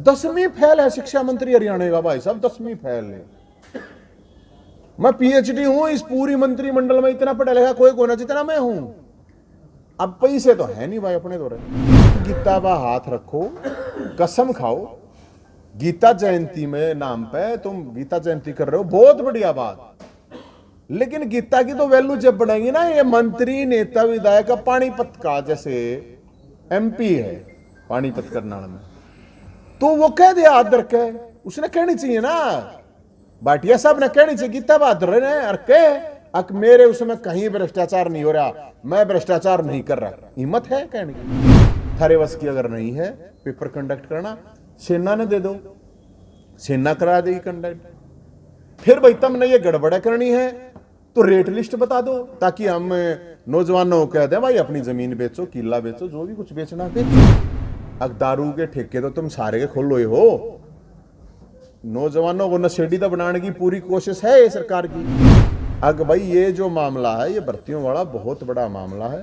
10वीं फेल है शिक्षा मंत्री हरियाणा का भाई साहब, 10वीं फेल है। मैं पीएचडी हूं इस पूरी मंत्रिमंडल में, इतना पढ़ा लिखा कोई कोना जितना मैं हूं। अब पैसे तो है नहीं भाई अपने तो रहे। गीता पर हाथ रखो, कसम खाओ, गीता जयंती में नाम पे तुम गीता जयंती कर रहे हो, बहुत बढ़िया बात। लेकिन गीता की तो वैल्यू जब बढ़ेगी ना, ये मंत्री नेता विधायक पानीपत का जैसे एमपी है पानीपत करनाल में, तो वो कह दिया आदर के, उसने कहनी चाहिए ना, भाटिया साहब ने कहनी चाहिए गीता बहादुर ने, और कह मेरे उसमें कहीं भ्रष्टाचार नहीं हो रहा, मैं भ्रष्टाचार नहीं कर रहा। हिम्मत है कहने की? थारे बस की अगर नहीं है पेपर कंडक्ट करना, सेना ने दे दो, सेना करा देगी कंडक्ट। फिर भाई तुमने ये गड़बड़ करनी है तो रेट लिस्ट बता दो, ताकि हम नौजवानों को कह दें भाई अपनी जमीन बेचो, किला बेचो, जो भी कुछ बेचना बेचो। अब दारू के ठेके तो तुम सारे के खोल लो हो, नौजवानों को नशेड़ी तो बनाने की पूरी कोशिश है ये सरकार की। अब भाई ये जो मामला है ये भर्तियों वाला बहुत बड़ा मामला है,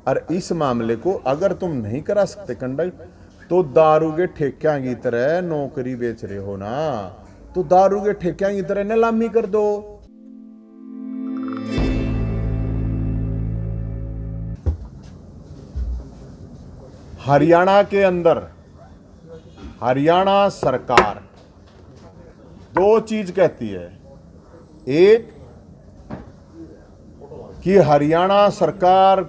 और इस मामले को अगर तुम नहीं करा सकते कंडक्ट, तो दारू के ठेकियां की तरह नौकरी बेच रहे हो ना, तो दारू के ठेकियां की तरह नीलामी कर दो। हरियाणा के अंदर हरियाणा सरकार दो चीज कहती है, एक कि हरियाणा सरकार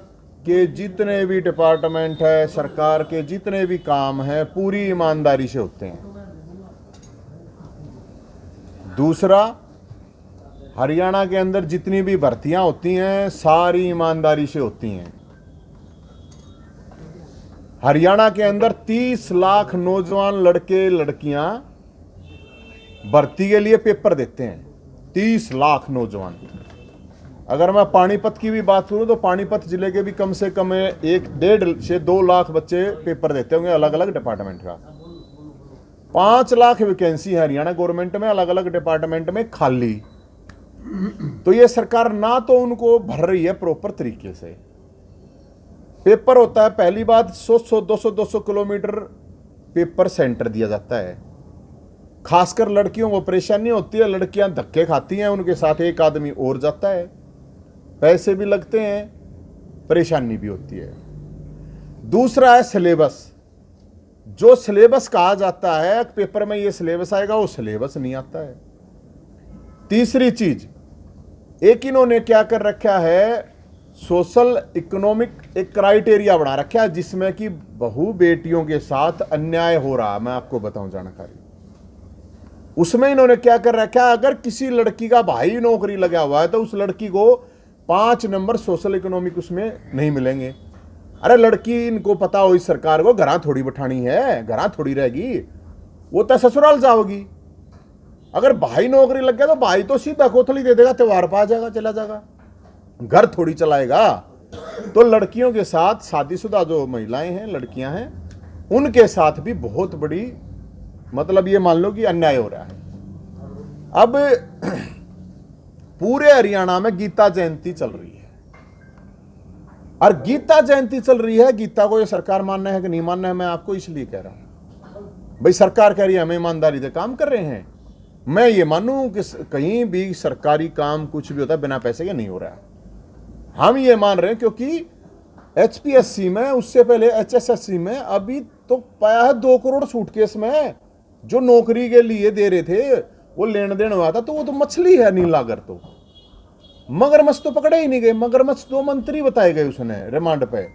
के जितने भी डिपार्टमेंट है, सरकार के जितने भी काम हैं, पूरी ईमानदारी से होते हैं। दूसरा, हरियाणा के अंदर जितनी भी भर्तियां होती हैं सारी ईमानदारी से होती हैं। हरियाणा के अंदर 30 लाख नौजवान लड़के लड़कियां भर्ती के लिए पेपर देते हैं, 30 लाख नौजवान। अगर मैं पानीपत की भी बात करूं तो पानीपत जिले के भी कम से कम 1.5 से 2 लाख बच्चे पेपर देते होंगे अलग अलग डिपार्टमेंट का। 5 लाख वैकेंसी है हरियाणा गवर्नमेंट में अलग अलग डिपार्टमेंट में खाली। तो ये सरकार ना तो उनको भर रही है प्रॉपर तरीके से। पेपर होता है, पहली बात 100 200 किलोमीटर पेपर सेंटर दिया जाता है। खासकर लड़कियों को परेशानी होती है, लड़कियां धक्के खाती हैं, उनके साथ एक आदमी और जाता है, पैसे भी लगते हैं, परेशानी भी होती है। दूसरा है सिलेबस, जो सिलेबस कहा जाता है पेपर में ये सिलेबस आएगा, वो सिलेबस नहीं आता है। तीसरी चीज, एक इन्होंने क्या कर रखा है, सोशल इकोनॉमिक एक क्राइटेरिया बना रखा है जिसमें कि बहु बेटियों के साथ अन्याय हो रहा है। मैं आपको बताऊं जानकारी, उसमें इन्होंने क्या कर रखा है, अगर किसी लड़की का भाई नौकरी लगा हुआ है तो उस लड़की को 5 नंबर सोशल इकोनॉमिक उसमें नहीं मिलेंगे। अरे लड़की, इनको पता हो इस सरकार को घरा थोड़ी बैठानी है, घरा थोड़ी रहेगी, वो तो ससुराल जाओगी। अगर भाई नौकरी लग गया तो भाई तो सीधा कोथली दे देगा, त्योहार पा जाएगा, चला जाएगा, घर थोड़ी चलाएगा। तो लड़कियों के साथ शादीशुदा जो महिलाएं हैं, लड़कियां हैं, उनके साथ भी बहुत बड़ी मतलब ये मान लो कि अन्याय हो रहा है। अब पूरे हरियाणा में गीता जयंती चल रही है, और गीता जयंती चल रही है, गीता को ये सरकार मानना है कि नहीं मानना है मैं आपको इसलिए कह रहा हूं। भाई सरकार कह रही है हम ईमानदारी से काम कर रहे हैं, मैं ये मानूं कि कहीं भी सरकारी काम कुछ भी होता है बिना पैसे के नहीं हो रहा है। हम ये मान रहे हैं क्योंकि एचपीएससी में, उससे पहले एचएसएससी में अभी तो पाया है 2 करोड़ सूटकेस में जो नौकरी के लिए दे रहे थे, वो लेन देन हुआ था, तो वो तो मछली है नीलागर। तो मगरमच्छ तो पकड़े ही नहीं गए, मगरमच्छ 2 मंत्री बताए गए उसने रिमांड पे,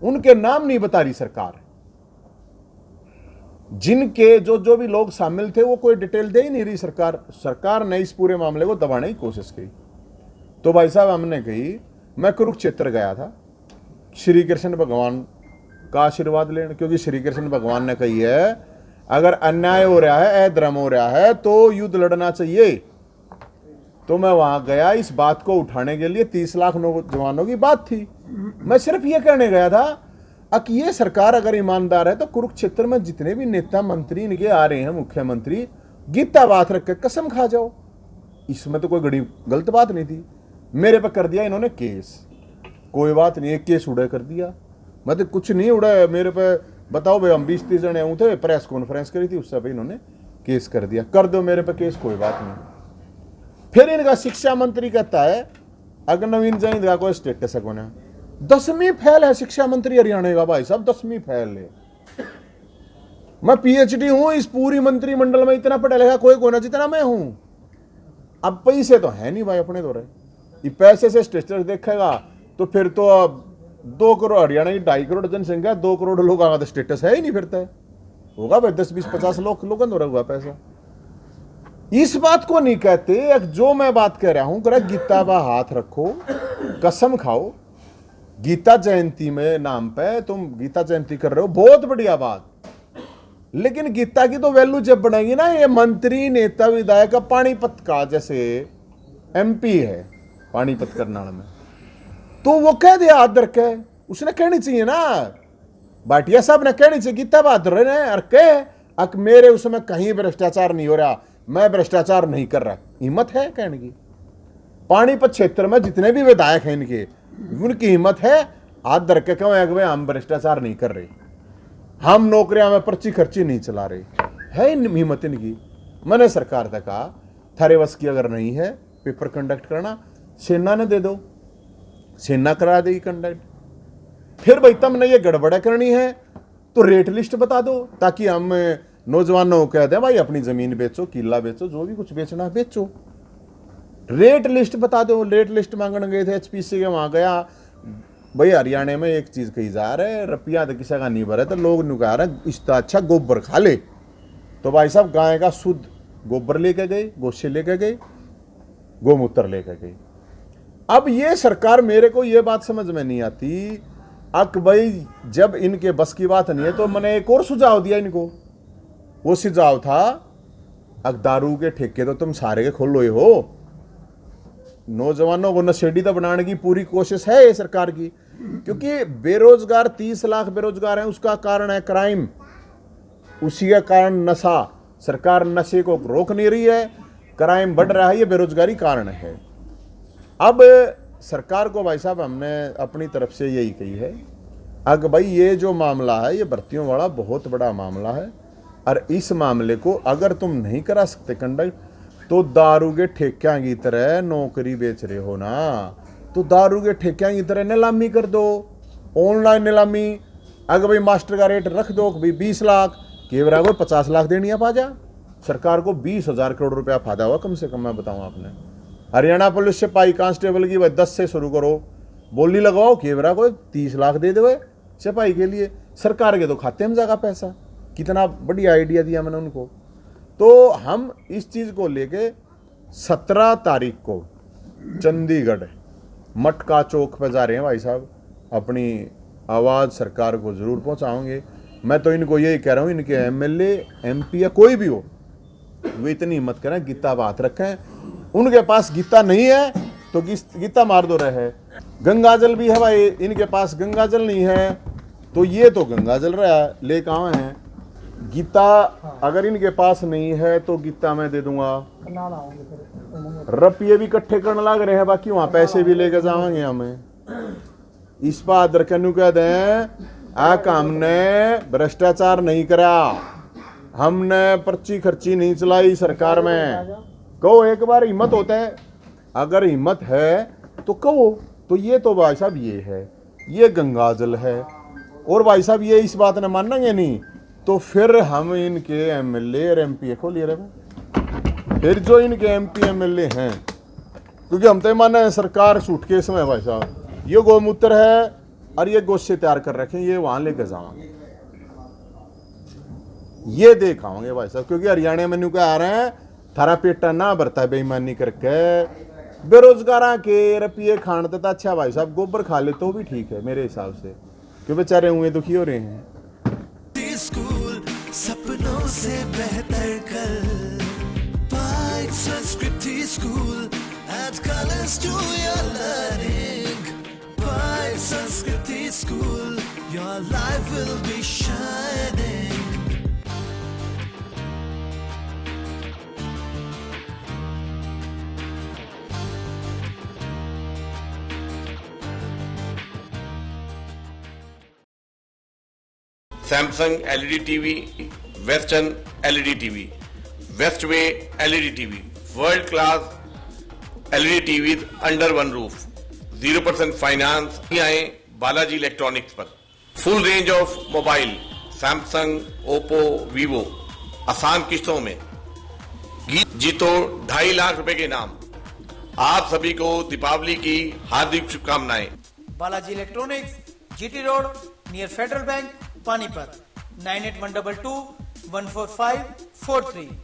उनके नाम नहीं बता रही सरकार। जिनके जो भी लोग शामिल थे वो कोई डिटेल दे ही नहीं रही सरकार। सरकार ने इस पूरे मामले को दबाने की कोशिश की। तो भाई साहब हमने कही, मैं कुरुक्षेत्र गया था श्री कृष्ण भगवान का आशीर्वाद लेने, क्योंकि श्री कृष्ण भगवान ने कही है अगर अन्याय हो रहा है, अधर्म हो रहा है तो युद्ध लड़ना चाहिए। तो मैं वहां गया इस बात को उठाने के लिए, 30 लाख नौजवानों की बात थी। मैं सिर्फ ये कहने गया था कि ये सरकार अगर ईमानदार है तो कुरुक्षेत्र में जितने भी नेता मंत्री इनके आ रहे हैं, मुख्यमंत्री, गीता बात रख के कसम खा जाओ, इसमें तो कोई बड़ी गलत बात नहीं थी। मेरे पे कर दिया इन्होंने केस, कोई बात नहीं, एक केस उड़ा कर दिया, मैं तो कुछ नहीं उड़ा, मेरे पे बताओ भाई, हम 20-30 जने ऊँ थे, प्रेस कॉन्फ्रेंस करी थी, उससे भाई इन्होंने केस कर दिया। कर दो मेरे पे केस, कोई बात नहीं। फिर इनका शिक्षा मंत्री कहता है अगर नवीन जैन का कोई स्टेटस है कोने, 10वीं फेल है शिक्षा मंत्री हरियाणा का भाई साहब, 10वीं फेल है। मैं पीएचडी हूं इस पूरी मंत्रिमंडल में, इतना पढ़ा लिखा कोई कोना जितना मैं हूं। अब पैसे तो है नहीं भाई अपने तो रहे, ये पैसे से स्टेटस देखेगा तो फिर तो अब 2 करोड़ हरियाणा की 2.5 करोड़ जनसंख्या, 2 करोड़ लोग का तो स्टेटस है ही नहीं, फिरता है होगा भाई 10-20-50 लोगों का हुआ पैसा। इस बात को नहीं कहते, जो मैं बात कह रहा हूं, करा गीता पर हाथ रखो, कसम खाओ, गीता जयंती में नाम पे तुम गीता जयंती कर रहे हो, बहुत बढ़िया बात, लेकिन गीता की तो वैल्यू जब बढ़ेगी ना, ये मंत्री नेता विधायक का पानीपत का जैसे एमपी है पानीपत करनाल में, तो वो कह दिया हाथ धर के, उसने कहनी चाहिए ना, भाटिया साहब ने कहनी चाहिए गीता बहादुर ने, और कह मेरे उसमें कहीं भ्रष्टाचार नहीं हो रहा, मैं भ्रष्टाचार नहीं कर रहा, हिम्मत है कहने की। पानीपत क्षेत्र में जितने भी विधायक हैं इनके, उनकी हिम्मत है हाथ धर के कहें भाई हम भ्रष्टाचार नहीं कर रहे, हम नौकरियां में पर्ची खर्ची नहीं चला रहे, है हिम्मत इनकी। मैंने सरकार से कहा थारे वश की अगर नहीं है पेपर कंडक्ट करना, सेना ने दे दो, सेना करा देगी कंडक्ट। फिर भाई तुमने ये गड़बड़ करनी है तो रेट लिस्ट बता दो, ताकि हम नौजवानों को कह दें भाई अपनी जमीन बेचो, किला बेचो, जो भी कुछ बेचना बेचो, रेट लिस्ट बता दो। रेट लिस्ट मांगने गए थे एचपीसी के, वहां गया भाई हरियाणा में एक चीज कही जा रहा है, रुपया तो किसी का नहीं भरे, तो लोग नुका रहे इसका अच्छा गोबर खा ले, तो भाई साहब गाय का शुद्ध गोबर लेके गए, गोशे लेके गए, गोमूत्र लेके गए। अब ये सरकार, मेरे को ये बात समझ में नहीं आती, अक भाई जब इनके बस की बात नहीं है तो मैंने एक और सुझाव दिया इनको, वो सुझाव था अक दारू के ठेके तो तुम सारे के खोल लो हो, नौजवानों को नशेड़ी तो बनाने की पूरी कोशिश है ये सरकार की, क्योंकि बेरोजगार 30 लाख बेरोजगार हैं, उसका कारण है क्राइम, उसी का कारण नशा। सरकार नशे को रोक नहीं रही है, क्राइम बढ़ रहा है, ये बेरोजगारी कारण है। अब सरकार को भाई साहब हमने अपनी तरफ से यही कही है, अगर भाई ये जो मामला है ये भर्तियों वाला बहुत बड़ा मामला है, और इस मामले को अगर तुम नहीं करा सकते कंडक्ट, तो दारू के ठेकियां की तरह नौकरी बेच रहे हो ना, तो दारू के ठेकियां की तरह नीलामी कर दो, ऑनलाइन नीलामी। अगर भाई मास्टर का रेट रख दो भाई 20 लाख, केवरा को 50 लाख देनी है पाजा, सरकार को 20,000 करोड़ रुपया फायदा हुआ कम से कम, मैं बताऊं आपने। हरियाणा पुलिस सिपाही कांस्टेबल की भाई 10 से शुरू करो, बोली लगवाओ, केवरा को 30 लाख दे दो सिपाही के लिए, सरकार के तो खाते में जाएगा पैसा। कितना बढ़िया आइडिया दिया मैंने उनको। तो हम इस चीज़ को लेके 17 तारीख को चंडीगढ़ मटका चौक पर जा रहे हैं भाई साहब, अपनी आवाज़ सरकार को ज़रूर पहुंचाओगे। मैं तो इनको यही कह रहा हूं, इनके एमएलए एमपी या कोई भी हो, वे इतनी हिम्मत करें गीता बात रखें, उनके पास गीता नहीं है तो गीता मार दो रहे। गंगाजल भी है भाई, इनके पास गंगाजल नहीं है तो ये तो गंगाजल रहा है, ले कहाँ है गीता, अगर इनके पास नहीं है तो गीता मैं दे दूंगा। रुपये भी इकट्ठे करने लग रहे हैं, बाकी वहां पैसे भी लेके जाएंगे हमें। इस बात दरकनू कह दें हमने भ्रष्टाचार नहीं करा, हमने पर्ची खर्ची नहीं चलाई सरकार में, कहो एक बार हिम्मत होता है, अगर हिम्मत है तो कहो। तो ये तो भाई साहब ये है, ये गंगाजल है, और भाई साहब ये इस बात ने मानेंगे नहीं तो फिर हम इनके एमएलए और एमपी को ले रहे, फिर जो इनके एमपी एमएलए हैं, क्योंकि हम तो माने सरकार सूटकेस में भाई साहब, ये गोमूत्र है और ये गोश्त तैयार कर रखे, ये वहां लेकर जाओगे, ये देखाओगे भाई साहब, क्योंकि हरियाणा में न्यू क्या आ रहे हैं, थारा पेटा ना भरता है बेईमानी करके, बेरोजगार के रुपये खान देता। अच्छा भाई साहब गोबर खा ले तो भी ठीक है मेरे हिसाब से, क्यों बेचारे हुए दुखी हो रहे हैं। स्कूल सपनों से बेहतर कल, पाइक Sanskriti school add colours to your learning, पाइक Sanskriti school, your life will be shining. Samsung LED TV, western LED TV, westway LED TV, world class LED TV under one roof, 0% finance ही आए बालाजी इलेक्ट्रॉनिक्स पर। Full range of mobile Samsung, Oppo, Vivo आसान किस्तों में। जीतो 2.5 लाख रुपए के इनाम। आप सभी को दीपावली की हार्दिक शुभकामनाएं। Balaji electronics, GT road, near federal bank, Panipat, 9812214543।